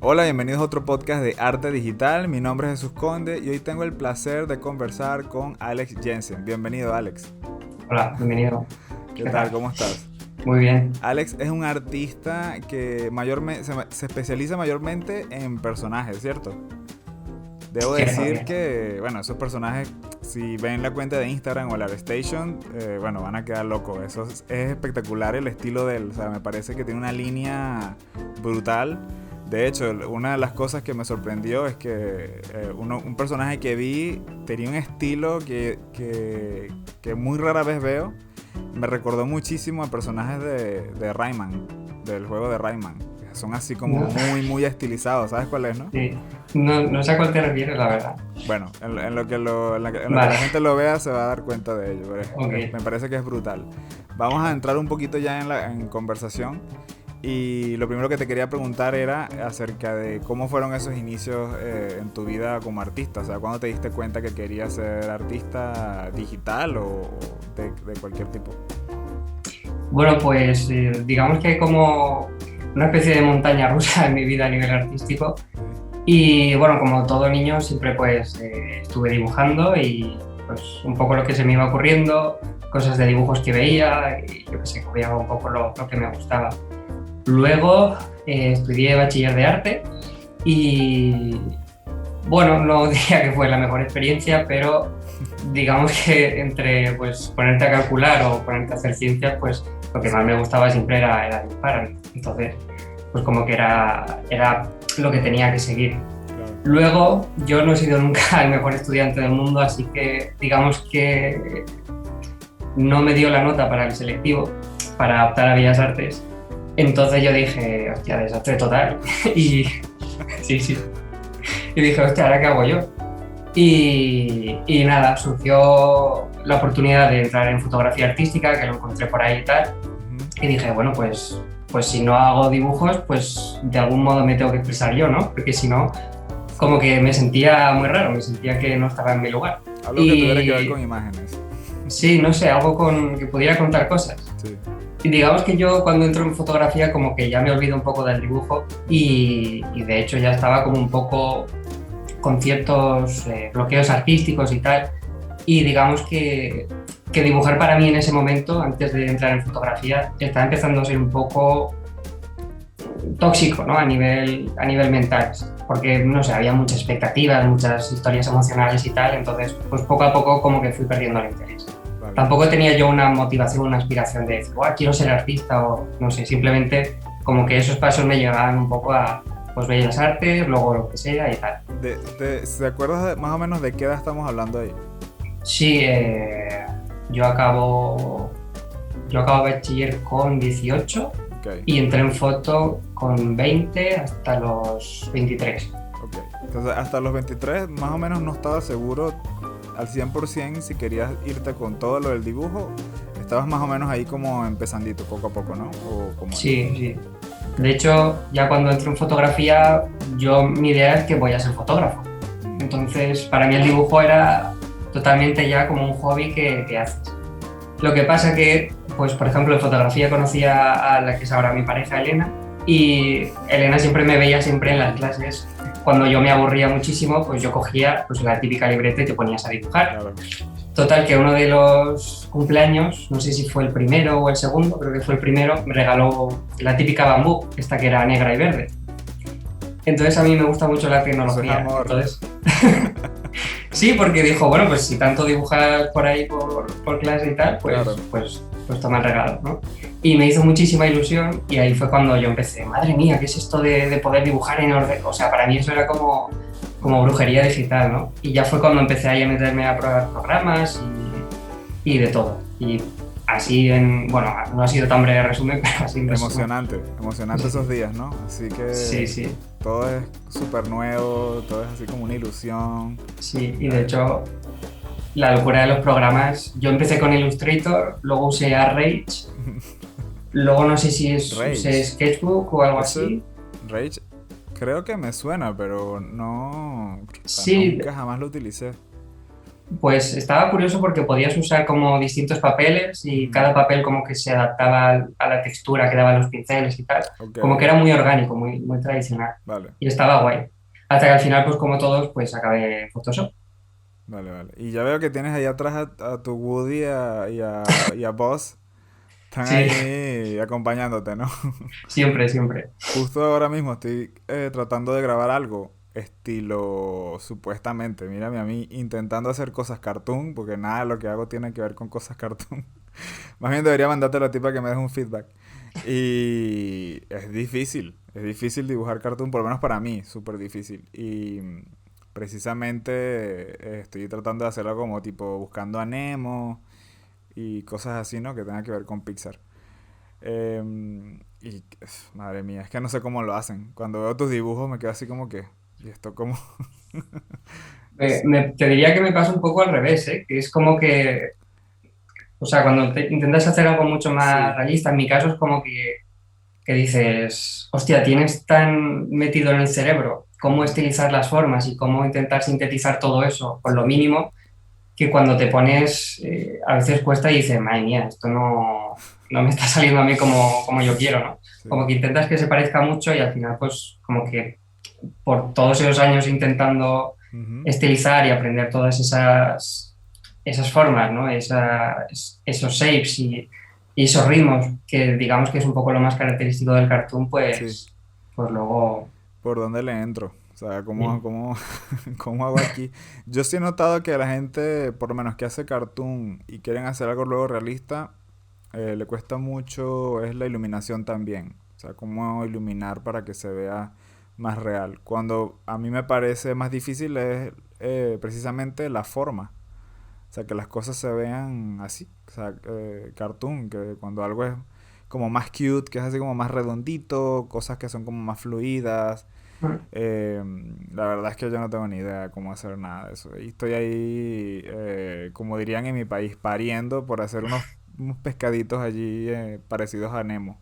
Hola, bienvenidos a otro podcast de Arte Digital. Mi nombre es Jesús Conde y hoy tengo el placer de conversar con Alex Jensen. Bienvenido, Alex. Hola, bienvenido. ¿Qué ¿Qué tal? tal? ¿Cómo estás? Muy bien. Alex es un artista que se especializa mayormente en personajes, ¿cierto? Debo Cierto, decir cierto. que, bueno, esos personajes, si ven la cuenta de Instagram o la ArtStation, bueno, van a quedar locos. Es espectacular el estilo de él. O sea, me parece que tiene una línea brutal. De hecho, una de las cosas que me sorprendió es que un personaje que vi tenía un estilo que muy rara vez veo. Me recordó muchísimo a personajes de Rayman, del juego de Rayman. Son así como No, muy estilizados. ¿Sabes cuál es, no? sí. No sé a cuál te refieres, la verdad. Bueno, en lo que Vale, la gente lo vea se va a dar cuenta de ello. Pero ok. me parece que es brutal. Vamos a entrar un poquito ya en conversación. Y lo primero que te quería preguntar era acerca de cómo fueron esos inicios en tu vida como artista. O sea, ¿cuándo te diste cuenta que querías ser artista digital o de cualquier tipo? Bueno, pues digamos que hay como una especie de montaña rusa en mi vida a nivel artístico. Y bueno, como todo niño, siempre pues estuve dibujando y pues un poco lo que se me iba ocurriendo, cosas de dibujos que veía y yo que sé, copiaba un poco lo que me gustaba. Luego estudié bachiller de arte y bueno, no diría que fue la mejor experiencia, pero digamos que entre pues ponerte a calcular o ponerte a hacer ciencias, pues lo que Sí, más me gustaba siempre era dibujar. Entonces, pues como que era lo que tenía que seguir. claro. Luego, yo no he sido nunca el mejor estudiante del mundo, así que digamos que no me dio la nota para el selectivo, para optar a Bellas Artes. Entonces yo dije, hostia, desastre total. Y sí, sí. Y dije, hostia, ¿ahora qué hago yo? Y nada, surgió la oportunidad de entrar en fotografía artística, que lo encontré por ahí y tal. Ujú. Y dije, bueno, pues si no hago dibujos, pues de algún modo me tengo que expresar yo, ¿no? Porque si no, Sí. como que me sentía muy raro, me sentía que no estaba en mi lugar. Algo que tuviera que ver Y con imágenes. sí, no sé, algo con que pudiera contar cosas. Sí, Y digamos que yo cuando entro en fotografía como que ya me olvido un poco del dibujo y de hecho ya estaba como un poco con ciertos bloqueos artísticos y tal. Y digamos que dibujar para mí en ese momento, antes de entrar en fotografía, estaba empezando a ser un poco tóxico, ¿no? A nivel mental, porque, no sé, había muchas expectativas, muchas historias emocionales y tal, entonces, pues poco a poco como que fui perdiendo el interés. vale. Tampoco tenía yo una motivación, una aspiración de decir, quiero ser artista o no sé, simplemente como que esos pasos me llevaban un poco a, pues, bellas artes, luego lo que sea y tal. ¿Se acuerdas más o menos de qué edad estamos hablando ahí? Sí, yo acabo, yo acabo bachiller con 18 Ok, y entré en foto con 20 hasta los 23. ok. Entonces, hasta los 23 más o menos no estaba seguro al 100% si querías irte con todo lo del dibujo. Estabas más o menos ahí como empezandito, poco a poco, ¿no? ¿O cómo era? Sí, sí. Ok. De hecho, ya cuando entro en fotografía, mi idea es que voy a ser fotógrafo. Mm, Entonces, para mí el dibujo era totalmente ya como un hobby que haces. Lo que pasa que, pues por ejemplo, en fotografía conocí a la que es ahora mi pareja, Elena, y Elena siempre me veía siempre en las clases. Cuando yo me aburría muchísimo, pues yo cogía pues, la típica libreta y te ponías a dibujar. claro. Total, que uno de los cumpleaños, no sé si fue el primero o el segundo, creo que fue el primero, me regaló la típica bambú, esta que era negra y verde. Entonces a mí me gusta mucho la Eso es tecnología. amor. Entonces, sí, porque dijo, bueno, pues si tanto dibujas por ahí por clase y tal, Claro. pues toma el regalo, ¿no? Y me hizo muchísima ilusión y ahí fue cuando yo empecé, madre mía, ¿qué es esto de poder dibujar en orden? O sea, para mí eso era como brujería digital, ¿no? Y ya fue cuando empecé ahí a meterme a probar programas y de todo. Y así bueno, no ha sido tan breve resumen, pero así en resumen. Emocionante esos días, ¿no? Así Sí, que sí, todo es súper nuevo, todo es así como una ilusión. sí. Y de hecho, la locura de los programas, yo empecé con Illustrator, luego usé Rage, luego no sé si usé Rage. Sketchbook o algo Ese así. Rage creo que me suena, pero no, o sea, Sí, nunca jamás lo utilicé. Pues estaba curioso porque podías usar como distintos papeles y Ujú. cada papel como que se adaptaba a la textura que daban los pinceles y tal. Ok, Como que era muy orgánico, muy tradicional. vale, Y estaba guay. Hasta que al final, pues como todos, pues acabé en Photoshop. vale, vale. Y ya veo que tienes ahí atrás a tu Woody y a Buzz. Están Sí, ahí acompañándote, ¿no? siempre, siempre. Justo ahora mismo estoy tratando de grabar algo estilo supuestamente, mírame a mí intentando hacer cosas cartoon, porque nada de lo que hago tiene que ver con cosas cartoon. Más bien debería mandártelo a ti para que me des un feedback. Y es difícil dibujar cartoon, por lo menos para mí, súper difícil. Y precisamente estoy tratando de hacerlo como tipo buscando a Nemo y cosas así, ¿no? Que tengan que ver con Pixar. Madre mía, es que no sé cómo lo hacen. Cuando veo tus dibujos me quedo así como que, ¿y esto cómo? Te diría que me pasa un poco al revés, ¿eh? Que es como que, o sea, cuando intentas hacer algo mucho más Sí, realista, en mi caso es como que dices, hostia, tienes tan metido en el cerebro cómo ujú, estilizar las formas y cómo intentar sintetizar todo eso con lo sí, mínimo, que cuando te pones, a veces cuesta y dices, madre mía, esto no me está saliendo a mí como yo quiero, ¿no? sí. Como que intentas que se parezca mucho y al final, pues, como que por todos esos años intentando Ujú. estilizar y aprender todas esas formas, ¿no? Esos shapes y esos ritmos, que digamos que es un poco lo más característico del cartoon, Sí, pues luego... ¿por dónde le entro? O sea, ¿cómo, Sí. cómo, cómo hago aquí? Yo sí he notado que a la gente, por lo menos que hace cartoon y quieren hacer algo luego realista, le cuesta mucho, es la iluminación también. O sea, cómo iluminar para que se vea más real. Cuando a mí me parece más difícil es precisamente la forma. O sea, que las cosas se vean así. O sea, cartoon, que cuando algo es como más cute, que es así como más redondito, cosas que son como más fluidas. eh, la verdad es que yo no tengo ni idea de cómo hacer nada de eso. Y estoy ahí, como dirían en mi país, pariendo por hacer unos pescaditos allí parecidos a Nemo.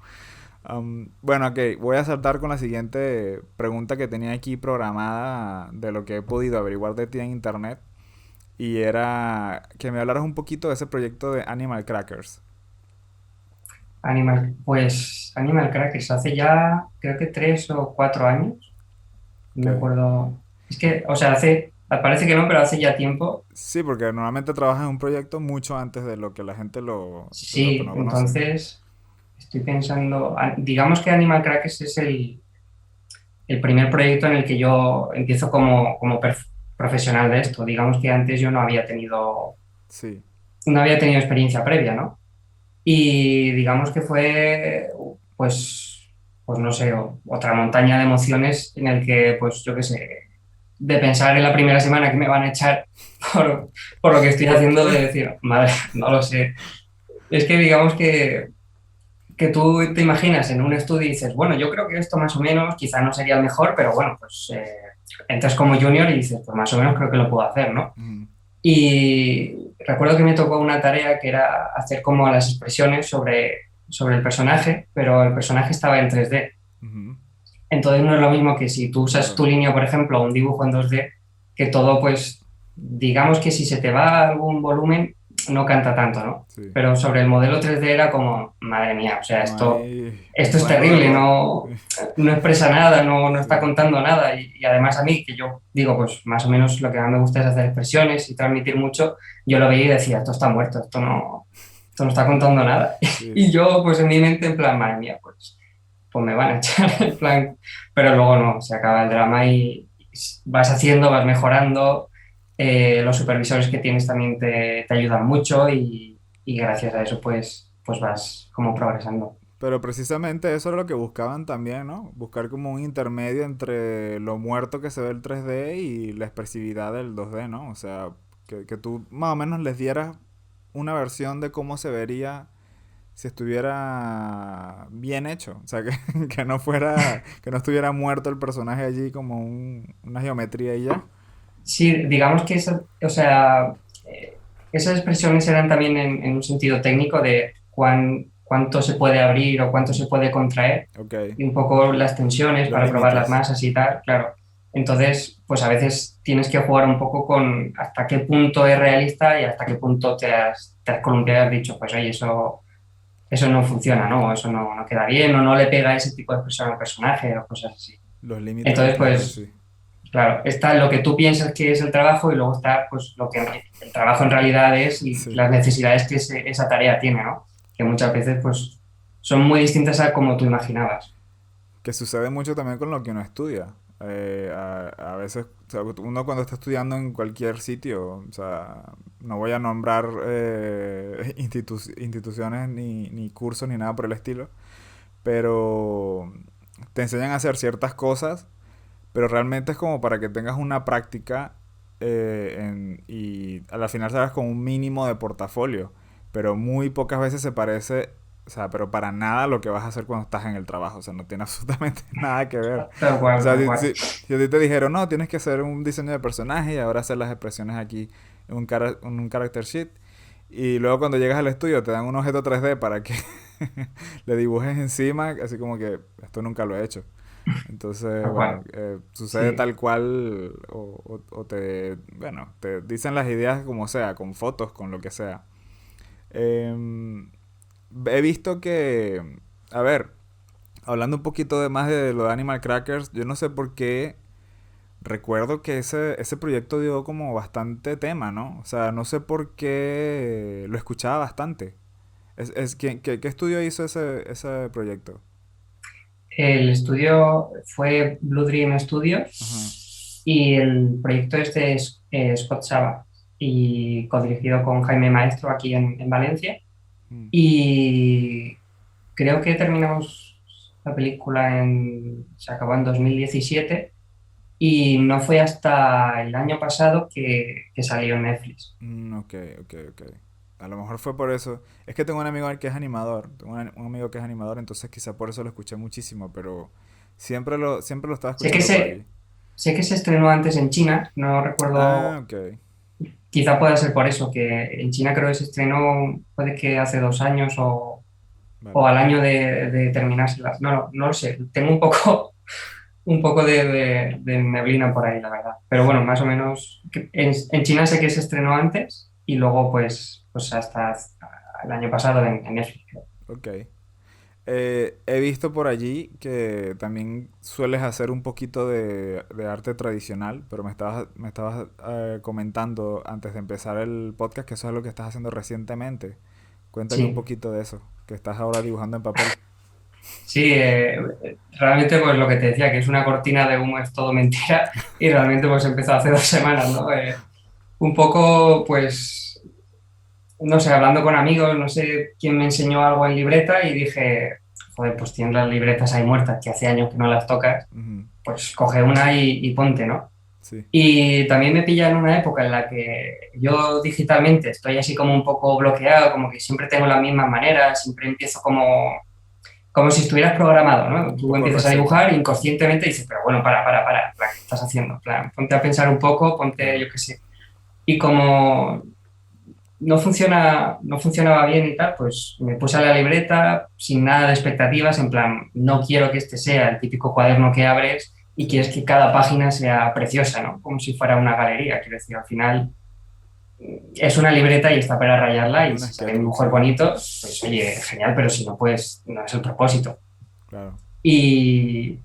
Bueno, ok, voy a saltar con la siguiente pregunta que tenía aquí programada de lo que he podido averiguar de ti en internet. Y era que me hablaras un poquito de ese proyecto de Animal Crackers. Pues Animal Crackers hace ya creo que 3 o 4 años, no me Ok. acuerdo. Es que, o sea, parece que no, pero hace ya tiempo. Sí, porque normalmente trabajas en un proyecto mucho antes de lo que la gente de lo que Sí, no conoce. entonces estoy pensando, digamos que Animal Crackers es el primer proyecto en el que yo empiezo como profesional de esto. Digamos que antes yo Sí. no había tenido experiencia previa, ¿no? Y digamos que fue, pues no sé, otra montaña de emociones en el que, pues yo qué sé, de pensar en la primera semana que me van a echar por, por lo que estoy ¿Por haciendo, qué? de decir, madre, no lo sé. Es que digamos que tú te imaginas en un estudio y dices, bueno, yo creo que esto más o menos, quizá no sería el mejor, pero bueno, pues entras como junior y dices, pues más o menos creo que lo puedo hacer, ¿no? Ujú, Y recuerdo que me tocó una tarea que era hacer como las expresiones sobre el personaje, pero el personaje estaba en 3D. ujú, Entonces no es lo mismo que si tú usas claro. tu línea, por ejemplo, o un dibujo en 2D, que todo, pues, digamos que si se te va algún volumen, no canta tanto, ¿no? Sí. Pero sobre el modelo 3D era como, madre mía, o sea, No hay esto es rango de terrible, error. no expresa nada, no está Sí. contando nada. Y además a mí, que yo digo, pues más o menos lo que más me gusta es hacer expresiones y transmitir mucho, yo lo veía y decía, esto está muerto, esto no está contando nada. Sí. Y yo, pues en mi mente, en plan, madre mía, pues me van a echar, en plan, pero luego no, se acaba el drama y vas haciendo, vas mejorando, los supervisores que tienes también te ayudan mucho y gracias a eso pues vas como progresando. Pero precisamente eso era lo que buscaban también, ¿no? Buscar como un intermedio entre lo muerto que se ve el 3D y la expresividad del 2D, ¿no? O sea, que tú más o menos les dieras una versión de cómo se vería si estuviera bien hecho. O sea, que no fuera, que no estuviera muerto el personaje allí como una geometría y ya. Sí, digamos que o sea, esas expresiones eran también en un sentido técnico de cuánto se puede abrir o cuánto se puede contraer Ok, y un poco las tensiones los para probar las límites. masas y tal, claro. Entonces, pues a veces tienes que jugar un poco con hasta qué punto es realista y hasta qué punto te has columpiado y has dicho, pues oye, eso no funciona, ¿no? Eso no queda bien o no le pega ese tipo de expresión al personaje o cosas así. Los límites Entonces, están ahí, pues sí. claro, está lo que tú piensas que es el trabajo y luego está pues lo que el trabajo en realidad es y Sí. las necesidades que esa tarea tiene, ¿no? Que muchas veces pues son muy distintas a como tú imaginabas. Que sucede mucho también con lo que uno estudia. A veces, o sea, uno cuando está estudiando en cualquier sitio, o sea, no voy a nombrar instituciones ni cursos ni nada por el estilo, pero te enseñan a hacer ciertas cosas, pero realmente es como para que tengas una práctica y a la final salgas con un mínimo de portafolio, pero muy pocas veces se parece, o sea, pero para nada lo que vas a hacer cuando estás en el trabajo, o sea, no tiene absolutamente nada que ver. Tal O cual, sea, tal cual. si a ti te dijeron, no, tienes que hacer un diseño de personaje y ahora hacer las expresiones aquí en un character sheet, y luego cuando llegas al estudio te dan un objeto 3D para que le dibujes encima, así como que esto nunca lo he hecho. Entonces, Tal bueno, cual. sucede Sí. tal cual o te, bueno, te dicen las ideas como sea, con fotos, con lo que sea. Em, He visto que, a ver, hablando un poquito de más de lo de Animal Crackers, yo no sé por qué recuerdo que ese proyecto dio como bastante tema, ¿no? O sea, no sé por qué lo escuchaba bastante. ¿Qué estudio hizo ese proyecto? El estudio fue Blue Dream Ajá. Studios y el proyecto es de Scott Saba y codirigido con Jaime Maestro aquí en Valencia. Mm. Y creo que terminamos la película se acabó en 2017 y no fue hasta el año pasado que salió en Netflix. Ok, ok. A lo mejor fue por eso. Es que tengo un amigo que es animador. Tengo un amigo que es animador, entonces quizá por eso lo escuché muchísimo, pero siempre lo estaba Sé que escuchando por se, allí. sé que se estrenó antes en China, no recuerdo, Ah, ok. quizá pueda ser por eso, que en China creo que se estrenó, puede que hace 2 años o Vale. al año de terminárselas. No lo sé, tengo un poco, un poco de neblina por ahí, la verdad. Pero bueno, más o menos, en China sé que se estrenó antes y luego pues hasta el año pasado en Netflix. Ok. He visto por allí que también sueles hacer un poquito de arte tradicional, pero me estabas comentando antes de empezar el podcast que eso es lo que estás haciendo recientemente. Cuéntame un Sí, poquito de eso, que estás ahora dibujando en papel. sí, realmente pues lo que te decía, que es una cortina de humo, es todo mentira y realmente pues empezó hace 2 semanas, ¿no? Un poco pues, no sé, hablando con amigos, no sé quién me enseñó algo en libreta y dije, joder, pues tienes las libretas ahí muertas, que hace años que no las tocas, Ujú. pues coge una y ponte, ¿no? Sí. Y también me pilla en una época en la que yo digitalmente estoy así como un poco bloqueado, como que siempre tengo las mismas maneras, siempre empiezo como si estuvieras programado, ¿no? Un Tú poco empiezas a receta. dibujar e inconscientemente dices, pero bueno, en plan, ¿qué estás haciendo? En plan, ponte a pensar un poco, ponte, Claro. yo qué sé. Y como no funcionaba bien y tal, pues me puse a la libreta sin nada de expectativas, en plan, no quiero que este sea el típico cuaderno que abres y Sí. quieres que cada página sea preciosa, ¿no? Como si fuera una galería. Quiero decir, al final es una libreta y está para rayarla y Un si salen sketchbook, dibujos sí. bonitos, pues oye, genial, pero si no, pues no es el propósito. Claro. Y,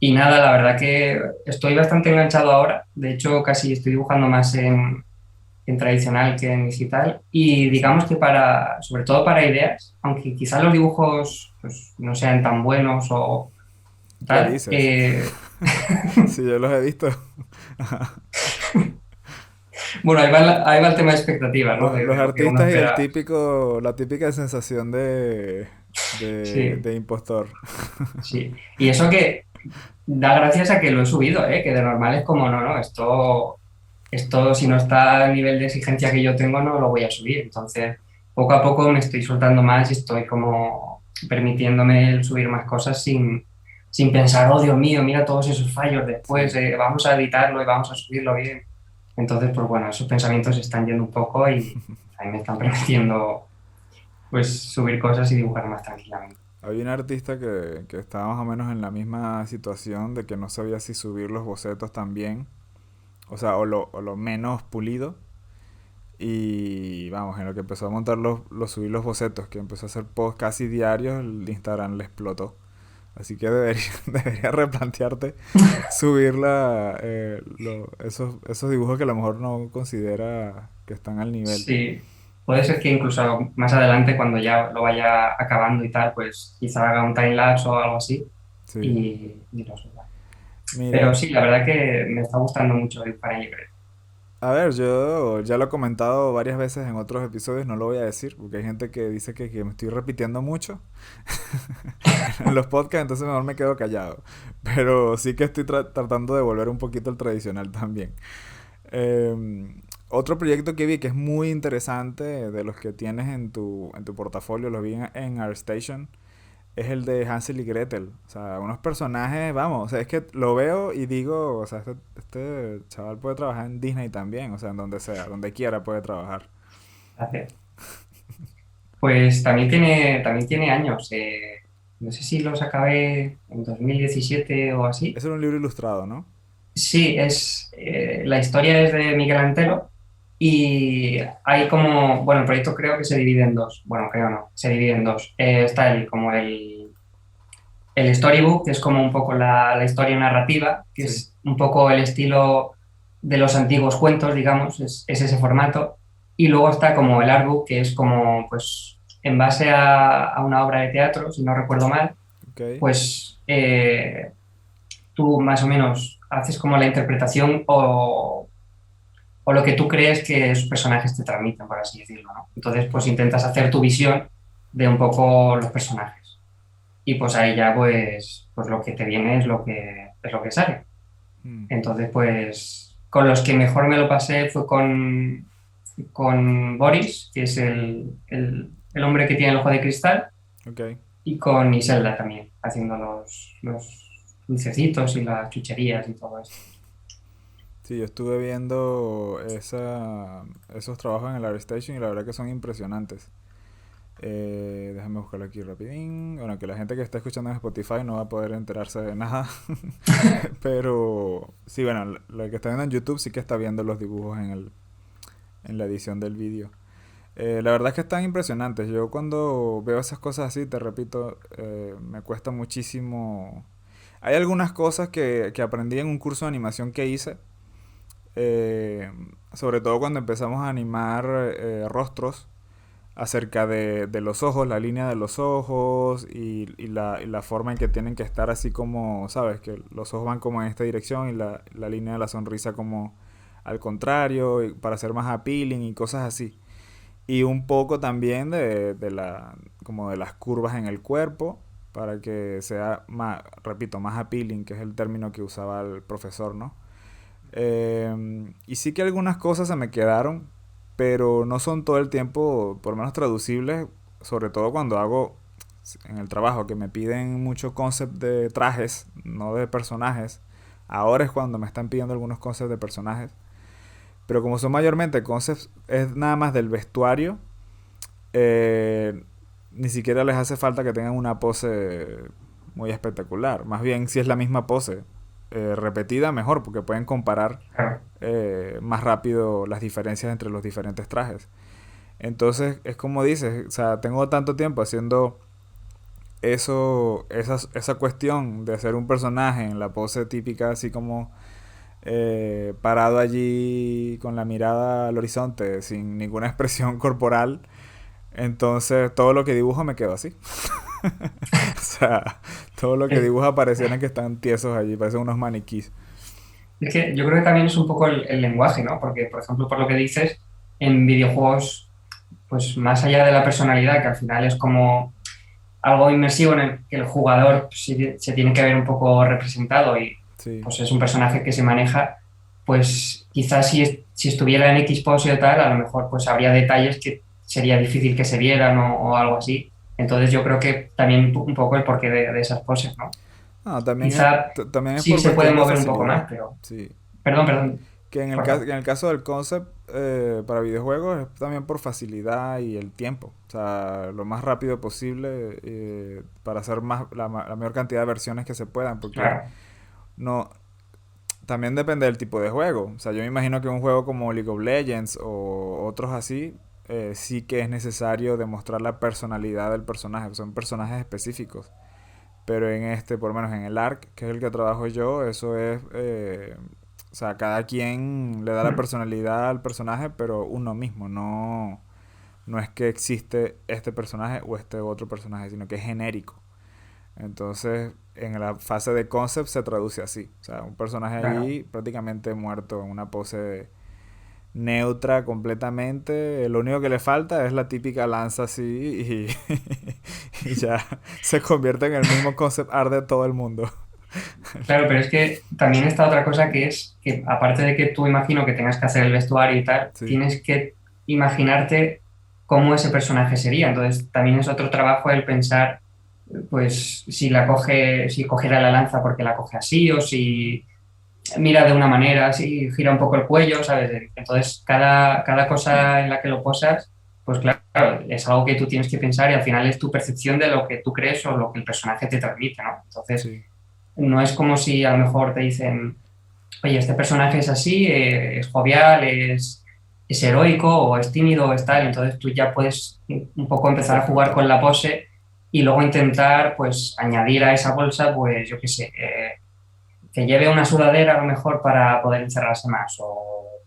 y nada, la verdad que estoy bastante enganchado ahora. De hecho, casi estoy dibujando más en tradicional que en digital. Y Sí. digamos que sobre todo para ideas, aunque quizás los dibujos pues, no sean tan buenos o ¿Qué tal, dices? Sí, yo los he visto. bueno, ahí va el tema de expectativas, ¿no? Los De lo que uno artistas y espera. la típica sensación Sí, de impostor. sí. Y eso que da gracias a que lo he subido, ¿eh? Que de normal es como, no, esto si no está al nivel de exigencia que yo tengo, no lo voy a subir. Entonces, poco a poco me estoy soltando más y estoy como permitiéndome el subir más cosas sin pensar, oh Dios mío, mira todos esos fallos después, Sí. vamos a editarlo y vamos a subirlo bien. Entonces, pues bueno, esos pensamientos se están yendo un poco y a mí me están permitiendo pues subir cosas y dibujar más tranquilamente. Había un artista que estaba más o menos en la misma situación de que no sabía si subir los bocetos también, o sea, o lo menos pulido. Y vamos, en lo que empezó a montar subir los bocetos, que empezó a hacer posts casi diarios, el Instagram le explotó. Así que debería replantearte subir esos dibujos que a lo mejor no considera que están al nivel. Sí, puede ser que incluso más adelante, cuando ya lo vaya acabando y tal, pues quizá haga un timelapse o algo así Sí. y lo suba. Pero Mira, sí, la verdad que me está gustando mucho dibujar en libreta. a ver, yo ya lo he comentado varias veces en otros episodios, no lo voy a decir, porque hay gente que dice que me estoy repitiendo mucho en los podcasts, entonces mejor me quedo callado. Pero sí que estoy tratando de volver un poquito al tradicional también. Otro proyecto que vi que es muy interesante de los que tienes en tu portafolio, lo vi en ArtStation, es el de Hansel y Gretel. O sea, unos personajes, vamos, o sea, es que lo veo y digo, o sea, este chaval puede trabajar en Disney también, o sea, en donde sea, donde quiera puede trabajar. Gracias. Pues también tiene años. No sé si los acabé en 2017 o así. Ese era un libro ilustrado, ¿no? Sí, la historia es de Miguel Antelo y hay como, bueno, el proyecto creo que se divide en dos. Bueno, creo no, se divide en dos. Está el storybook, que es como un poco la historia narrativa, que Sí. es un poco el estilo de los antiguos cuentos, digamos, es ese formato. Y luego está como el artbook, que es como, pues, en base a una obra de teatro, si no recuerdo mal, Ok. pues tú más o menos haces como la interpretación o lo que tú crees que esos personajes te transmiten, por así decirlo, ¿no? Entonces, pues intentas hacer tu visión de un poco los personajes. Y pues ahí ya, pues lo que te viene es lo que sale. Mm, Entonces, pues con los que mejor me lo pasé fue con Boris, que es el hombre que tiene el ojo de cristal, ok. y con Iselda también, haciendo los dulcecitos y las chucherías y todo eso. Sí, yo estuve viendo esos trabajos en el ArtStation y la verdad que son impresionantes. Déjame buscarlo aquí rapidín. Bueno, que la gente que está escuchando en Spotify no va a poder enterarse de nada. Pero sí, bueno, lo que está viendo en YouTube sí que está viendo los dibujos en la edición del vídeo. La verdad es que están impresionantes. Yo cuando veo esas cosas así, te repito, me cuesta muchísimo. Hay algunas cosas que aprendí en un curso de animación que hice. eh, Sobre todo cuando empezamos a animar rostros acerca de los ojos, la línea de los ojos y la forma en que tienen que estar así como, ¿sabes? Que los ojos van como en esta dirección y la línea de la sonrisa como al contrario, para ser más appealing y cosas así. Y un poco también como de las curvas en el cuerpo para que sea más, repito, más appealing, que es el término que usaba el profesor, ¿no? Y sí que algunas cosas se me quedaron, pero no son todo el tiempo, por lo menos traducibles, sobre todo cuando hago en el trabajo, que me piden mucho concept de trajes, no de personajes. Ahora es cuando me están pidiendo algunos concepts de personajes. Pero como son mayormente concepts, es nada más del vestuario, eh, ni siquiera les hace falta que tengan una pose muy espectacular. Más bien, si es la misma pose repetida, mejor, porque pueden comparar Claro. más rápido las diferencias entre los diferentes trajes. Entonces, es como dices, o sea, tengo tanto tiempo haciendo esa cuestión de hacer un personaje en la pose típica, así como parado allí con la mirada al horizonte, sin ninguna expresión corporal. Entonces, todo lo que dibujo me quedo así. O sea, todo lo que Es, dibujo pareciera que están tiesos allí, parecen unos maniquís. es que yo creo que también es un poco el lenguaje, ¿no? Porque, por ejemplo, por lo que dices, en videojuegos, pues más allá de la personalidad, que al final es como algo inmersivo en el que el jugador se tiene que ver un poco representado y Sí. pues es un personaje que se maneja, pues quizás si estuviera en X pose o tal, a lo mejor pues habría detalles que sería difícil que se vieran o algo así. Entonces yo creo que también un poco el porqué de esas poses, ¿no? No, Quizá también es sí por se puede cuestión de mover un poco más, facilidad. pero... Sí. Perdón, perdón. Que en el caso, Correcto. en el caso del concept para videojuegos es también por facilidad y el tiempo. O sea, lo más rápido posible para hacer la mayor cantidad de versiones que se puedan. Porque Claro, no, también depende del tipo de juego. O sea, yo me imagino que un juego como League of Legends o otros así, sí que es necesario demostrar la personalidad del personaje. Son personajes específicos. Pero en este, por lo menos en el ARC, que es el que trabajo yo, eso es... o sea, cada quien le da la mm, personalidad al personaje, pero uno mismo. No es que existe este personaje o este otro personaje, sino que es genérico. Entonces, en la fase de concept se traduce así. O sea, un personaje claro. allí prácticamente muerto en una pose neutra completamente. Lo único que le falta es la típica lanza así y ya se convierte en el mismo concept art de todo el mundo. Claro, pero es que también está otra cosa que es que aparte de que tú imagino que tengas que hacer el vestuario y tal, Sí, tienes que imaginarte cómo ese personaje sería. Entonces también es otro trabajo el pensar, pues, si la coge, si cogerá la lanza porque la coge así, o si mira de una manera, si gira un poco el cuello, ¿sabes? Entonces cada cosa en la que lo posas, pues claro, es algo que tú tienes que pensar y al final es tu percepción de lo que tú crees o lo que el personaje te transmite, ¿no? Entonces sí. no es como si a lo mejor te dicen, oye, este personaje es así, es jovial, es heroico o es tímido o es tal, entonces tú ya puedes un poco empezar a jugar con Interpretar. la pose y luego intentar pues añadir a esa bolsa, pues yo qué sé, que lleve una sudadera a lo mejor para poder encerrarse más o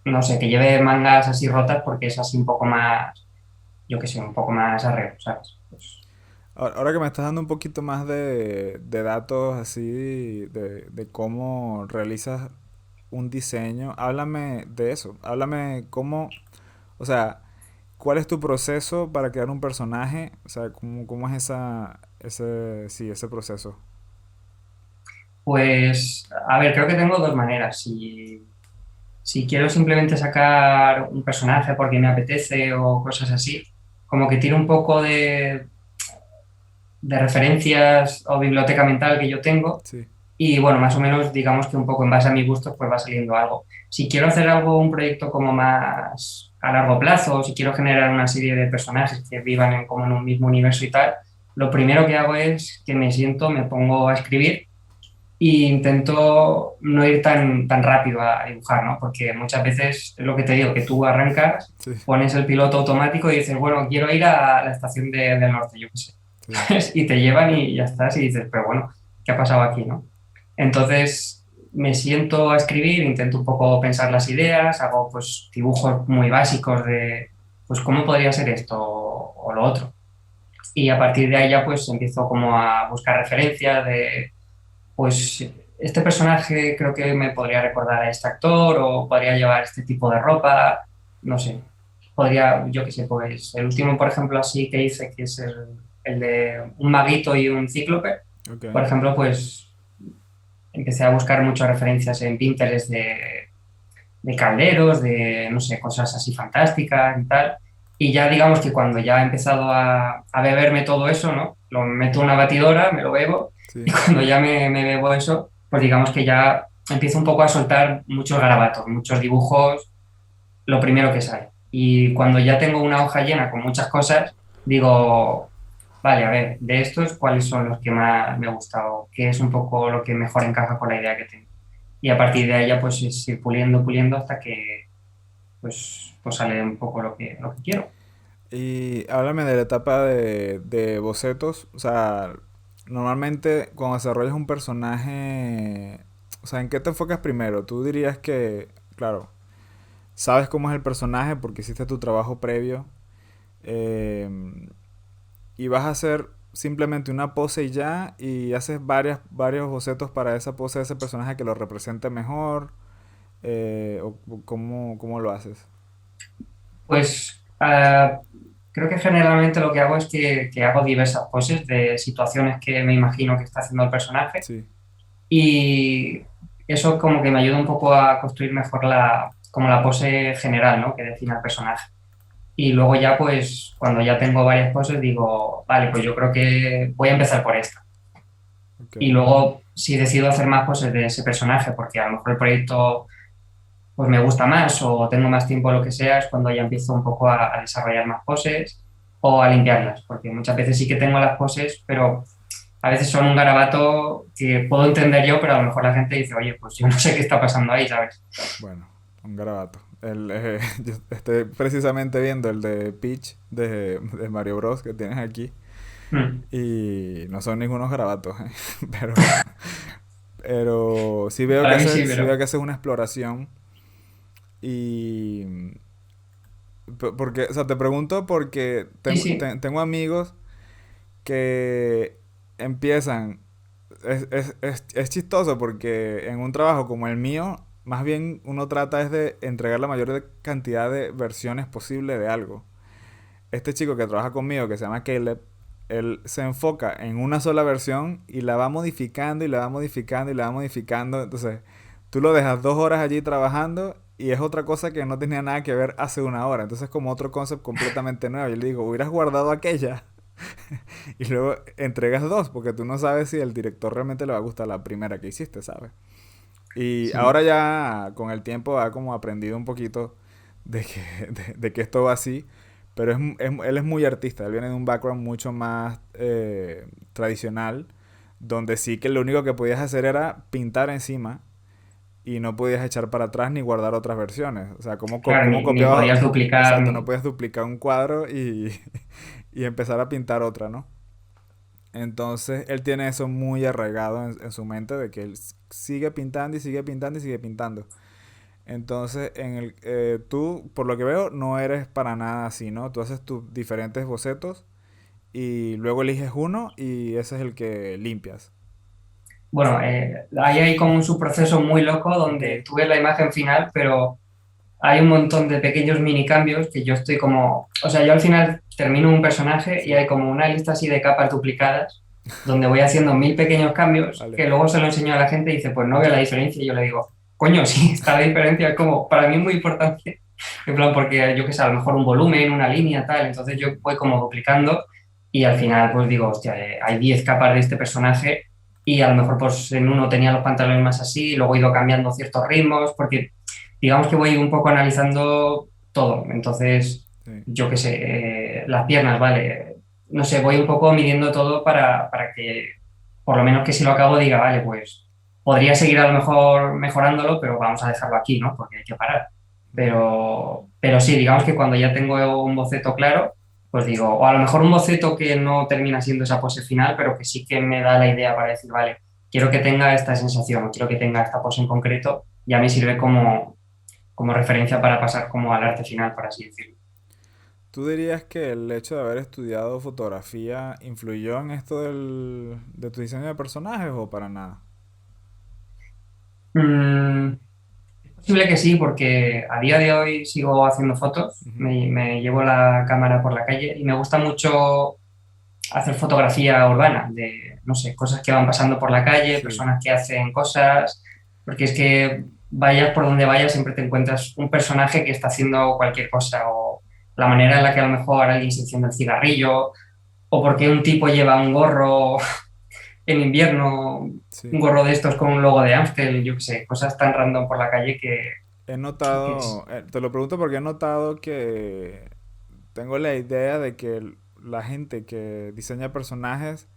no sé, que lleve mangas así rotas porque es así un poco más, yo qué sé, un poco más arreo, ¿sabes? Pues, Ahora que me estás dando un poquito más de datos así, de cómo realizas un diseño, háblame de eso. Háblame cómo, o sea, cuál es tu proceso para crear un personaje. O sea, cómo es ese proceso. pues, a ver, creo que tengo dos maneras. Si quiero simplemente sacar un personaje porque me apetece o cosas así, como que tiro un poco de referencias o biblioteca mental que yo tengo Sí, y bueno, más o menos digamos que un poco en base a mis gustos pues va saliendo algo. Si quiero hacer algo, un proyecto como más a largo plazo, si quiero generar una serie de personajes que vivan como en un mismo universo y tal, lo primero que hago es que me siento, me pongo a escribir y intento no ir tan rápido a dibujar, ¿no? Porque muchas veces es lo que te digo, que tú arrancas, sí, pones el piloto automático y dices, bueno, quiero ir a la estación del norte, yo qué sé. sí. Y te llevan y ya estás y dices, pero bueno, ¿qué ha pasado aquí, no? Entonces me siento a escribir, intento un poco pensar las ideas, hago pues dibujos muy básicos de, pues, ¿cómo podría ser esto o lo otro? Y a partir de ahí ya pues empiezo como a buscar referencias de pues este personaje creo que me podría recordar a este actor o podría llevar este tipo de ropa, no sé. Podría, yo qué sé, pues el último, por ejemplo, así que hice, que es el de un maguito y un cíclope, Ok. por ejemplo, pues empecé a buscar muchas referencias en Pinterest de calderos, de, no sé, cosas así fantásticas y tal. Y ya digamos que cuando ya he empezado a beberme todo eso, ¿no? Lo meto en una batidora, me lo bebo, y Sí. cuando ya me bebo eso, pues digamos que ya empiezo un poco a soltar muchos garabatos, muchos dibujos, lo primero que sale. Y cuando ya tengo una hoja llena con muchas cosas, digo, vale, a ver, de estos, ¿cuáles son los que más me ha gustado? ¿Qué es un poco lo que mejor encaja con la idea que tengo? Y a partir de ahí ya pues es ir puliendo, puliendo hasta que pues sale un poco lo que quiero. Y háblame de la etapa de bocetos. O sea, normalmente cuando desarrollas un personaje, o sea, ¿en qué te enfocas primero? Tú dirías que, claro, sabes cómo es el personaje porque hiciste tu trabajo previo. eh, y vas a hacer simplemente una pose y ya, y haces varios bocetos para esa pose de ese personaje que lo represente mejor. O cómo lo haces. Pues creo que generalmente lo que hago es que hago diversas poses de situaciones que me imagino que está haciendo el personaje Sí, y eso como que me ayuda un poco a construir mejor como la pose general, ¿no? Que define al personaje. Y luego ya pues cuando ya tengo varias poses digo, vale, pues yo creo que voy a empezar por esta. ok. Y luego si decido hacer más poses de ese personaje, porque a lo mejor el proyecto pues me gusta más o tengo más tiempo o lo que sea, es cuando ya empiezo un poco a desarrollar más poses o a limpiarlas, porque muchas veces sí que tengo las poses, pero a veces son un garabato que puedo entender yo, pero a lo mejor la gente dice, oye, pues yo no sé qué está pasando ahí, ¿sabes? Bueno, un garabato. Yo estoy precisamente viendo el de Peach de Mario Bros. Que tienes aquí. Mm. Y no son ningunos garabatos, ¿eh? Pero, pero Para mí sí, sí veo pero que haces una exploración. Y porque, o sea, te pregunto porque sí, sí, tengo amigos que empiezan, es chistoso porque en un trabajo como el mío, más bien uno trata es de entregar la mayor cantidad de versiones posible de algo. Este chico que trabaja conmigo, que se llama Caleb, él se enfoca en una sola versión y la va modificando y la va modificando y la va modificando. Entonces, tú lo dejas 2 horas allí trabajando y es otra cosa que no tenía nada que ver hace una hora. Entonces, como otro concepto completamente nuevo. Yo le digo, hubieras guardado aquella y luego entregas dos, porque tú no sabes si el director realmente le va a gustar la primera que hiciste, ¿sabes? Y sí. ahora ya con el tiempo ha como aprendido un poquito de que, de que esto va así, pero él es muy artista, él viene de un background mucho más tradicional, donde sí que lo único que podías hacer era pintar encima y no podías echar para atrás ni guardar otras versiones. O sea, Claro, cómo ni copiaba? podías duplicar Exacto, no ni... podías duplicar un cuadro y empezar a pintar otra, ¿no? Entonces él tiene eso muy arraigado en su mente de que él sigue pintando y sigue pintando y sigue pintando. Entonces, tú, por lo que veo, no eres para nada así, ¿no? Tú haces tus diferentes bocetos y luego eliges uno y ese es el que limpias. Bueno, ahí hay como un subproceso muy loco Ok, donde tú ves la imagen final, pero hay un montón de pequeños mini cambios que yo estoy como, o sea, yo al final termino un personaje y sí, hay como una lista así de capas duplicadas donde voy haciendo 1000 pequeños cambios vale. que luego se lo enseño a la gente y dice, pues no veo la diferencia y yo le digo, coño, sí, está la diferencia, es como, para mí es muy importante, en plan, porque yo qué sé, a lo mejor un volumen, una línea, tal, entonces yo voy como duplicando y al final pues digo, hostia, hay 10 capas de este personaje y a lo mejor pues en uno tenía los pantalones más así, luego he ido cambiando ciertos ritmos, porque digamos que voy un poco analizando todo. Entonces, Sí. yo qué sé, las piernas, vale. No sé, voy un poco midiendo todo para que, por lo menos que si lo acabo, diga, vale, pues podría seguir a lo mejor mejorándolo, pero vamos a dejarlo aquí, ¿no? Porque hay que parar. Vale. Pero sí, digamos que cuando ya tengo un boceto claro, pues digo, o a lo mejor un boceto que no termina siendo esa pose final, pero que sí que me da la idea para decir, vale, quiero que tenga esta sensación, o quiero que tenga esta pose en concreto, ya me sirve como referencia para pasar como al arte final, por así decirlo. ¿Tú dirías que el hecho de haber estudiado fotografía influyó en esto de tu diseño de personajes o para nada? Mm, es posible que sí, porque a día de hoy sigo haciendo fotos, Ujú. me llevo la cámara por la calle y me gusta mucho hacer fotografía urbana, de, no sé, cosas que van pasando por la calle, Sí. personas que hacen cosas, porque es que vayas por donde vayas siempre te encuentras un personaje que está haciendo cualquier cosa o la manera en la que a lo mejor alguien se enciende el cigarrillo o porque un tipo lleva un gorro en invierno, un Sí. gorro de estos con un logo de Amstel, yo qué sé, cosas tan random por la calle He que es notado, te lo pregunto porque he notado que tengo la idea de que la gente que diseña personajes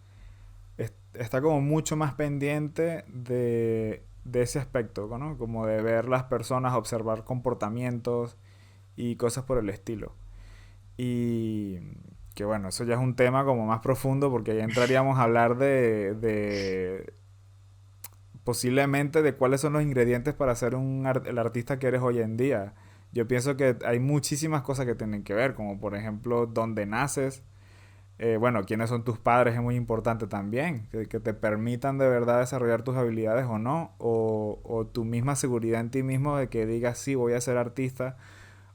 está como mucho más pendiente de ese aspecto, ¿no? Como de ver las personas, observar comportamientos y cosas por el estilo. Y que bueno, eso ya es un tema como más profundo porque ya entraríamos a hablar de posiblemente de cuáles son los ingredientes para ser el artista que eres hoy en día. Yo pienso que hay muchísimas cosas que tienen que ver, como por ejemplo dónde naces, bueno, quiénes son tus padres es muy importante también, que te permitan de verdad desarrollar tus habilidades o no, o tu misma seguridad en ti mismo de que digas sí, voy a ser artista,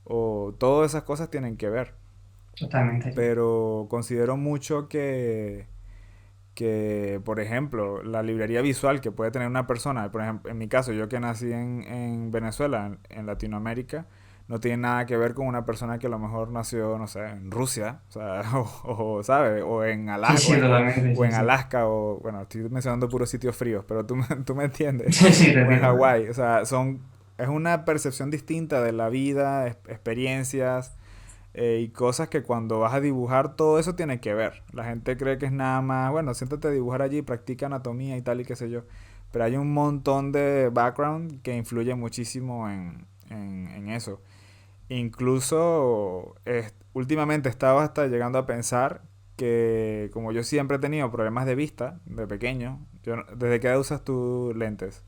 o todas esas cosas tienen que ver. totalmente, sí. Pero considero mucho que, por ejemplo, la librería visual que puede tener una persona, por ejemplo, en mi caso, yo que nací en Venezuela, en Latinoamérica, no tiene nada que ver con una persona que a lo mejor nació, no sé, en Rusia, o sea, ¿sabes? O en Sí, Alaska, sí, totalmente, o sí, en sí. Alaska, o, bueno, estoy mencionando puros sitios fríos, pero tú me entiendes, Sí, sí, te o en entiendo. Hawái, o sea, son es una percepción distinta de la vida, experiencias y cosas que cuando vas a dibujar todo eso tiene que ver. La gente cree que es nada más, bueno, siéntate a dibujar allí, practica anatomía y tal y qué sé yo. Pero hay un montón de background que influye muchísimo en eso. Incluso últimamente estaba hasta llegando a pensar que como yo siempre he tenido problemas de vista de pequeño, ¿desde qué edad usas tus lentes?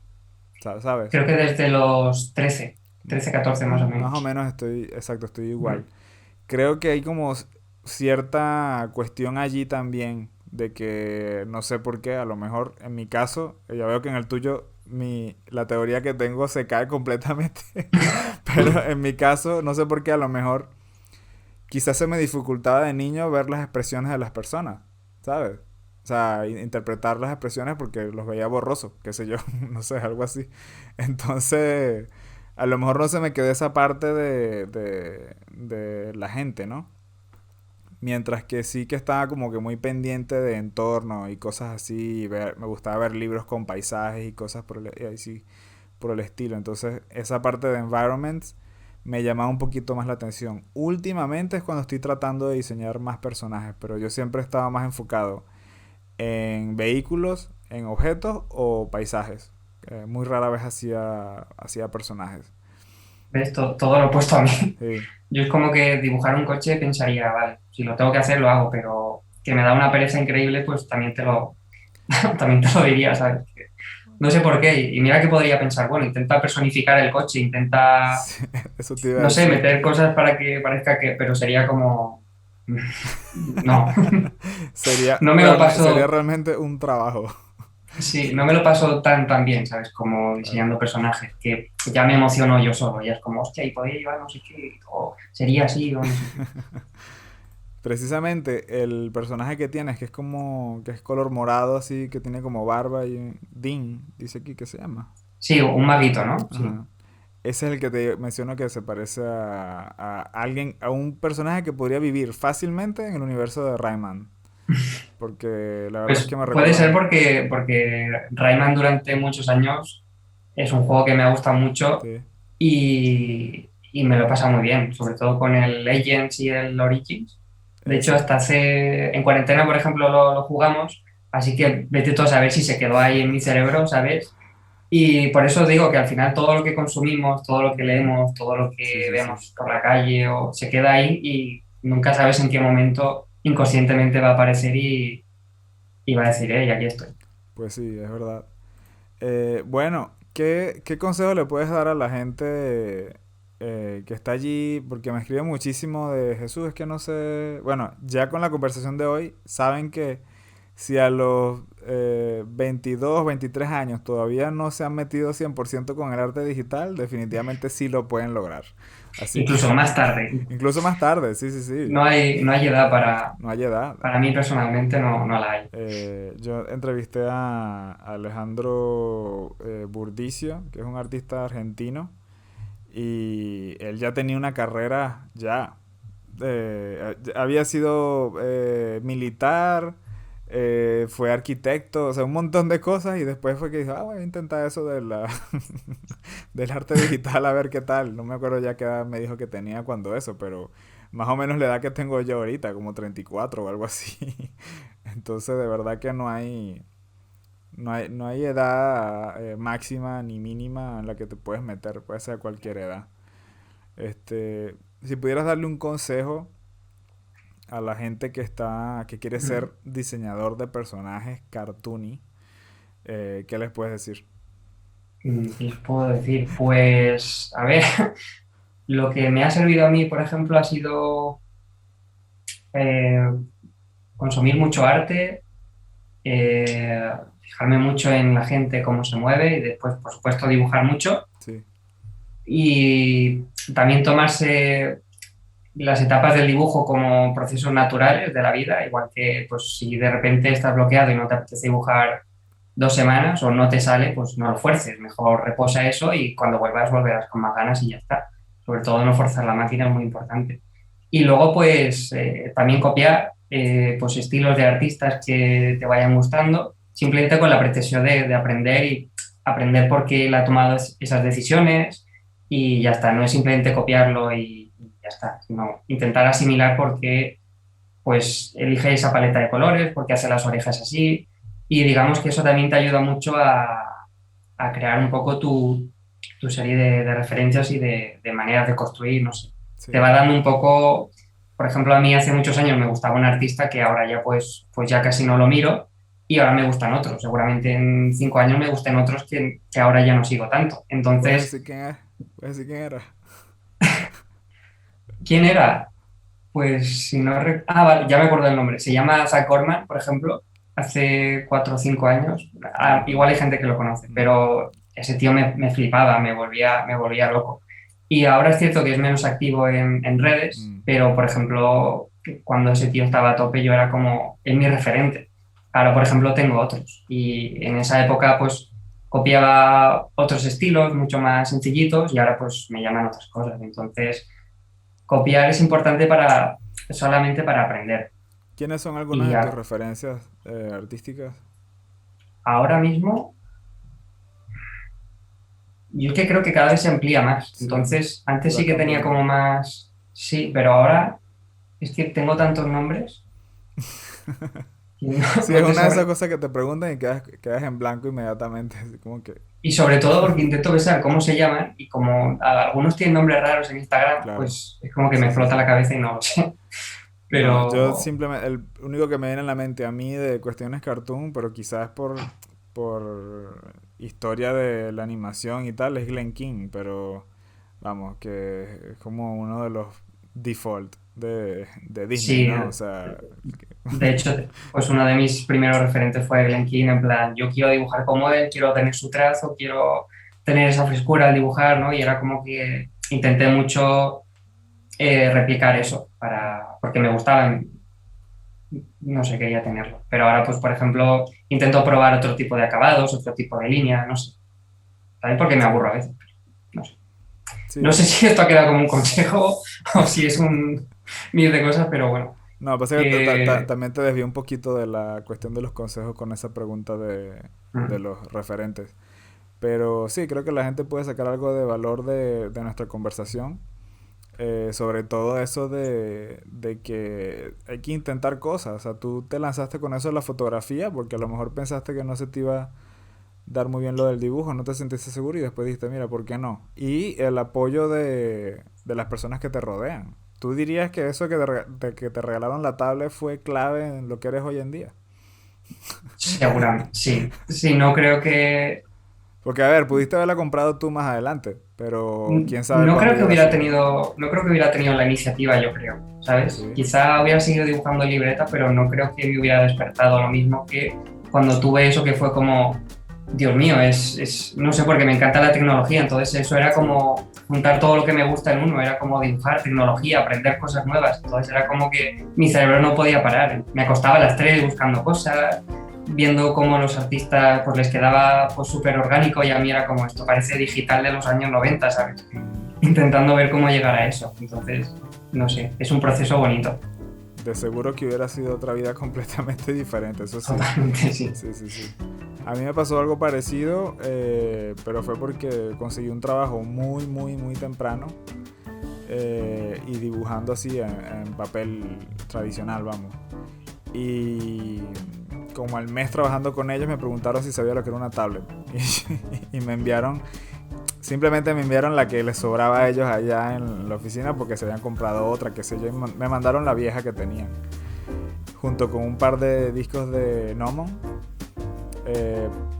¿Sabes? Creo que desde los 13, 14 más o Más o menos. menos estoy, exacto, estoy igual. Mm. Creo que hay como cierta cuestión allí también de que no sé por qué, a lo mejor en mi caso, ya veo que en el tuyo la teoría que tengo se cae completamente, pero en mi caso no sé por qué, a lo mejor quizás se me dificultaba de niño ver las expresiones de las personas, ¿sabes? O sea, interpretar las expresiones porque los veía borrosos, qué sé yo, no sé, algo así. Entonces, a lo mejor no se me quedó esa parte de la gente, ¿no? Mientras que sí que estaba como que muy pendiente de entorno y cosas así. Me gustaba ver libros con paisajes y cosas y así, por el estilo. Entonces, esa parte de environments me llamaba un poquito más la atención. Últimamente es cuando estoy tratando de diseñar más personajes, pero yo siempre estaba más enfocado en vehículos, en objetos o paisajes. Muy rara vez hacía personajes. ¿Ves? Todo lo opuesto a mí. Sí. Yo es como que dibujar un coche pensaría, vale, si lo tengo que hacer, lo hago, pero que me da una pereza increíble, pues también también te lo diría, ¿sabes? No sé por qué. Y mira que podría pensar, bueno, intenta personificar el coche, intenta, Sí, eso te iba a no sé, decir. meter cosas para que parezca que, pero sería como, no, no me lo Sería paso, realmente un trabajo. sí, no me lo paso tan bien, ¿sabes? Como Claro. diseñando personajes, que ya me emociono yo solo, ya es como, hostia, y podría llevar no sé qué, o sería así, o no sé qué. Precisamente el personaje que tienes, que es como, que es color morado así, que tiene como barba y Dean, dice aquí que se llama. Sí, un maguito, ¿no? Sí. Ajá. Ese es el que te menciono que se parece a alguien, a un personaje que podría vivir fácilmente en el universo de Rayman. Porque la verdad es que Pues me puede ser recuerda. porque Rayman durante muchos años es un juego que me ha gustado mucho Sí, y me lo he pasado muy bien, sobre todo con el Legends y el Origins. De hecho, ese. hasta en cuarentena, por ejemplo, lo jugamos, así que vete tú a saber si se quedó ahí en mi cerebro, ¿sabes? Y por eso digo que al final todo lo que consumimos, todo lo que leemos, todo lo Sí, que sí, sí. vemos por la calle o se queda ahí y nunca sabes en qué momento inconscientemente va a aparecer y va a decir, y aquí estoy. Pues sí, es verdad. Bueno, ¿qué consejo le puedes dar a la gente que está allí? Porque me escribe muchísimo de Jesús, es que no sé. Bueno, ya con la conversación de hoy, saben que si a los 22, 23 años todavía no se han metido 100% con el arte digital, definitivamente sí lo pueden lograr. Así que, Incluso más tarde. incluso más tarde, sí, sí, sí. No hay edad No hay edad. para mí personalmente no la hay. Yo entrevisté a Alejandro Burdicio, que es un artista argentino, y él ya tenía una carrera ya. Había sido militar, fue arquitecto, o sea, un montón de cosas, y después fue que dijo, voy a intentar eso del arte digital a ver qué tal. No me acuerdo ya qué edad me dijo que tenía cuando eso, pero más o menos la edad que tengo yo ahorita, como 34 o algo así. Entonces, de verdad que no hay edad máxima ni mínima en la que te puedes meter, puede ser cualquier edad. Si pudieras darle un consejo a la gente que quiere ser diseñador de personajes cartoony, ¿qué les puedes decir? ¿Qué les puedo decir? Pues, a ver, lo que me ha servido a mí, por ejemplo, ha sido eh, consumir mucho arte, fijarme mucho en la gente, cómo se mueve y después, por supuesto, dibujar mucho Sí, y también tomarse las etapas del dibujo como procesos naturales de la vida, igual que pues, si de repente estás bloqueado y no te apetece dibujar 2 semanas o no te sale, pues no lo fuerces, mejor reposa eso y cuando vuelvas volverás con más ganas y ya está. Sobre todo no forzar la máquina es muy importante. Y luego pues también copiar pues estilos de artistas que te vayan gustando, simplemente con la pretensión de aprender y aprender por qué él ha tomado esas decisiones, y ya está, no es simplemente copiarlo y ya está, sino intentar asimilar por qué pues elige esa paleta de colores, por qué hace las orejas así, y digamos que eso también te ayuda mucho a crear un poco tu serie de referencias y de maneras de construir, no sé. Te Sí. va dando un poco, por ejemplo, a mí hace muchos años me gustaba un artista que ahora ya pues ya casi no lo miro y ahora me gustan otros. Seguramente en 5 años me gusten otros que ahora ya no sigo tanto. ¿Puedes Entonces, decir quién es? ¿Puedes decir quién era? ¿quién era? Pues si no... vale, ya me acuerdo el nombre. Se llama Zach Orman, por ejemplo, hace 4 o 5 años. No. Igual hay gente que lo conoce, No. pero ese tío me flipaba, me volvía loco. Y ahora es cierto que es menos activo en redes, Mm. pero por ejemplo, cuando ese tío estaba a tope, yo era como, es mi referente. Ahora, por ejemplo, tengo otros. Y en esa época, pues copiaba otros estilos mucho más sencillitos y ahora pues me llaman otras cosas. Entonces copiar es importante solamente para aprender. ¿Quiénes son algunas Y de tus referencias artísticas? ahora mismo, yo es que creo que cada vez se amplía más. Sí, Entonces, y antes va sí que tenía cambiando. como más, sí, pero ahora es que tengo tantos nombres que no, Sí, es no te una de esas sabré. cosas que te preguntan y quedas en blanco inmediatamente. Así como que, Y sobre todo porque intento pensar cómo se llaman y como algunos tienen nombres raros en Instagram, claro. pues es como que me Sí, sí, explota sí. la cabeza y no lo sé. No, yo Pero simplemente, el único que me viene a la mente a mí de cuestiones cartoon, pero quizás por historia de la animación y tal, es Glen King, pero vamos, que es como uno de los default de Disney, sí, ¿no? O sea, de hecho, pues uno de mis primeros referentes fue Glen Keane, en plan, yo quiero dibujar como él, quiero tener su trazo, quiero tener esa frescura al dibujar, ¿no? Y era como que intenté mucho replicar eso, porque me gustaba, no sé, quería tenerlo. Pero ahora, pues, por ejemplo, intento probar otro tipo de acabados, otro tipo de línea, no sé. También porque me aburro sí, a veces, no sé. No sí. sé si esto ha quedado como un consejo o si es un mil de cosas, pero bueno, No, pasa que que... también te desvió un poquito de la cuestión de los consejos con esa pregunta de mm, los referentes. Pero sí, creo que la gente puede sacar algo de valor de nuestra conversación. Sobre todo eso de que hay que intentar cosas. O sea, tú te lanzaste con eso de la fotografía porque a lo mejor pensaste que no se te iba a dar muy bien lo del dibujo, no te sentiste seguro y después dijiste, mira, ¿por qué no? Y el apoyo de las personas que te rodean. ¿Tú dirías que eso de que te regalaron la tablet fue clave en lo que eres hoy en día? Seguramente, sí. Sí, no creo que. Porque, a ver, pudiste haberla comprado tú más adelante, pero quién sabe No cuándo creo que hubiera hubiera sido. tenido, no creo que hubiera tenido la iniciativa, yo creo, ¿sabes? Sí. Quizá hubiera seguido dibujando libreta, pero no creo que me hubiera despertado lo mismo que cuando tuve eso que fue como, Dios mío, no sé, porque me encanta la tecnología, entonces eso era Sí. como juntar todo lo que me gusta en uno, era como dibujar tecnología, aprender cosas nuevas, entonces era como que mi cerebro no podía parar, me acostaba a las 3 buscando cosas, viendo cómo los artistas pues les quedaba pues súper orgánico y a mí era como esto parece digital de los años 90, ¿sabes? Mm. Intentando ver cómo llegar a eso. Entonces, no sé, es un proceso bonito. De seguro que hubiera sido otra vida completamente diferente, eso sí. Totalmente, sí. Sí, sí, sí. A mí me pasó algo parecido, pero fue porque conseguí un trabajo muy, muy, muy temprano y dibujando así en papel tradicional, vamos. Y como al mes trabajando con ellos me preguntaron si sabía lo que era una tablet. Y me enviaron, simplemente me enviaron la que les sobraba a ellos allá en la oficina porque se habían comprado otra, qué sé yo. Y me mandaron la vieja que tenían, junto con un par de discos de Nomon,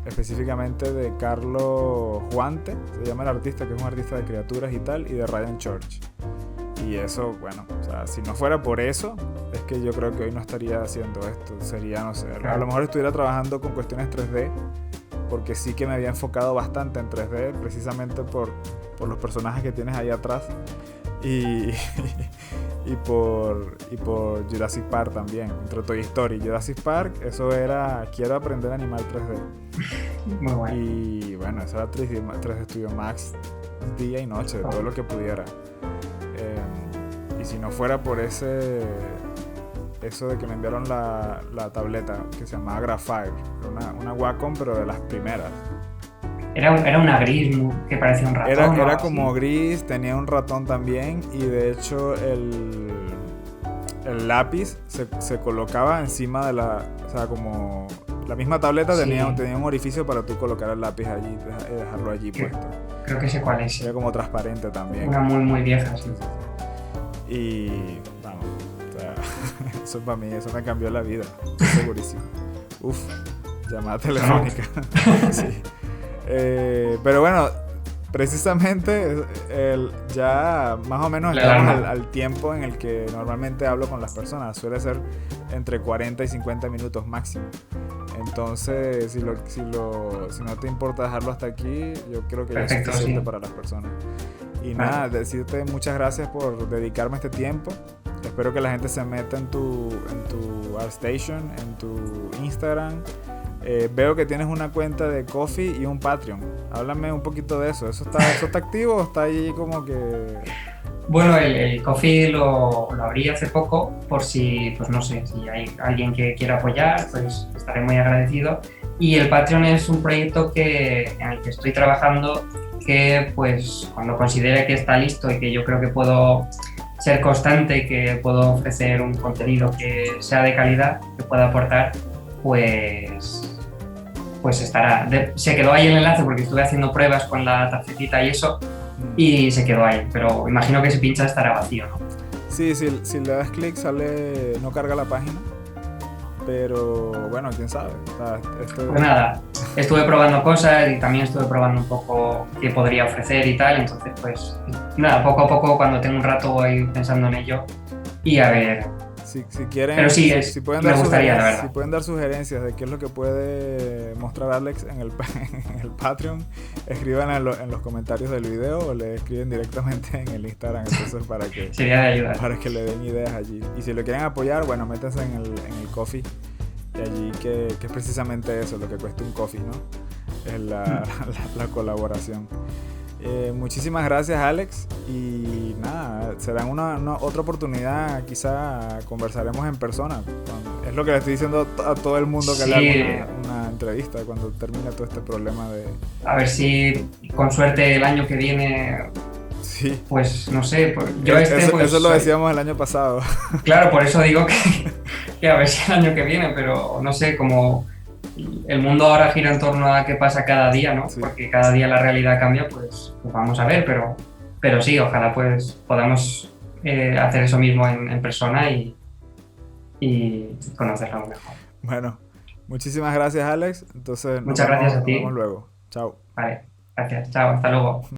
específicamente de Carlos Juante, se llama el artista, que es un artista de criaturas y tal, y de Ryan Church. Y eso, bueno, o sea, si no fuera por eso, es que yo creo que hoy no estaría haciendo esto. Sería, no sé, a lo Claro. mejor estuviera trabajando con cuestiones 3D, porque sí que me había enfocado bastante en 3D, precisamente por los personajes que tienes ahí atrás. Y, y por Jurassic Park también, entre Toy Story y Jurassic Park, eso era, quiero aprender a animar 3D. Muy bueno. Y bueno, eso era 3D Studio Max día y noche, de todo lo que pudiera. Y si no fuera por eso de que me enviaron la tableta que se llamaba Graphire, una Wacom pero de las primeras, Era una gris que parecía un ratón o Era algo como así. gris, tenía un ratón también y de hecho el lápiz se colocaba encima de la... O sea, como la misma tableta Sí, tenía un orificio para tú colocar el lápiz allí y dejarlo allí que- puesto. creo que sé cuál es, Era sí. como transparente también. Una muy, muy vieja, Sí, sí. sí, sí. Y vamos, o sea, eso para mí, eso me cambió la vida, estoy segurísimo. Uf, llamada Sonó. telefónica. Sí. Pero bueno, precisamente ya más o menos La estamos alarma. al tiempo en el que normalmente hablo con las personas. Suele ser entre 40 y 50 minutos máximo. Entonces, si no te importa dejarlo hasta aquí, yo creo que ya es Perfecto, suficiente sí. para las personas. Y Vale. nada, decirte muchas gracias por dedicarme este tiempo. Espero que la gente se meta en tu ArtStation, en tu Instagram. Veo que tienes una cuenta de Ko-fi y un Patreon. Háblame un poquito de eso. Eso está activo o está ahí como que...? Bueno, el Coffee lo abrí hace poco por si, pues no sé, si hay alguien que quiera apoyar, pues estaré muy agradecido. Y el Patreon es un proyecto en el que estoy trabajando que pues cuando considere que está listo y que yo creo que puedo ser constante y que puedo ofrecer un contenido que sea de calidad, que pueda aportar, pues, pues estará. Se quedó ahí el enlace porque estuve haciendo pruebas con la tarjetita y eso, y se quedó ahí, pero imagino que si pincha estará vacío, ¿no? Sí, si le das clic sale, no carga la página, pero bueno, quién sabe. O sea, Pues nada, estuve probando cosas y también estuve probando un poco qué podría ofrecer y tal, entonces pues nada, poco a poco cuando tengo un rato voy pensando en ello y a ver, si pero quieren, sí, si pueden me dar gustaría, la sugerencias, si verdad. pueden dar sugerencias de qué es lo que puede mostrar Alex en en el Patreon, escriban en los comentarios del video o le escriben directamente en el Instagram, entonces Sería de ayuda. para que le den ideas allí. Y si lo quieren apoyar, bueno, métanse en el Ko-fi. Y allí que es precisamente eso, lo que cuesta un coffee, ¿no? Es la colaboración. Muchísimas gracias, Alex. Y nada, será otra oportunidad. Quizá conversaremos en persona. Es lo que le estoy diciendo a todo el mundo que le haga Sí, una entrevista cuando termine todo este problema de... a ver si con suerte el año que viene, Sí, pues no sé, pues, yo pues eso lo decíamos el año pasado. claro, por eso digo que a ver si el año que viene, pero no sé, como el mundo ahora gira en torno a qué pasa cada día, ¿no? Sí, Porque cada día la realidad cambia, pues vamos a ver, pero sí, ojalá pues podamos hacer eso mismo en persona y conocerlo mejor. bueno, muchísimas gracias, Alex. Entonces Muchas gracias a nos vemos ti. luego. Chao. Vale, gracias. Chao, hasta luego.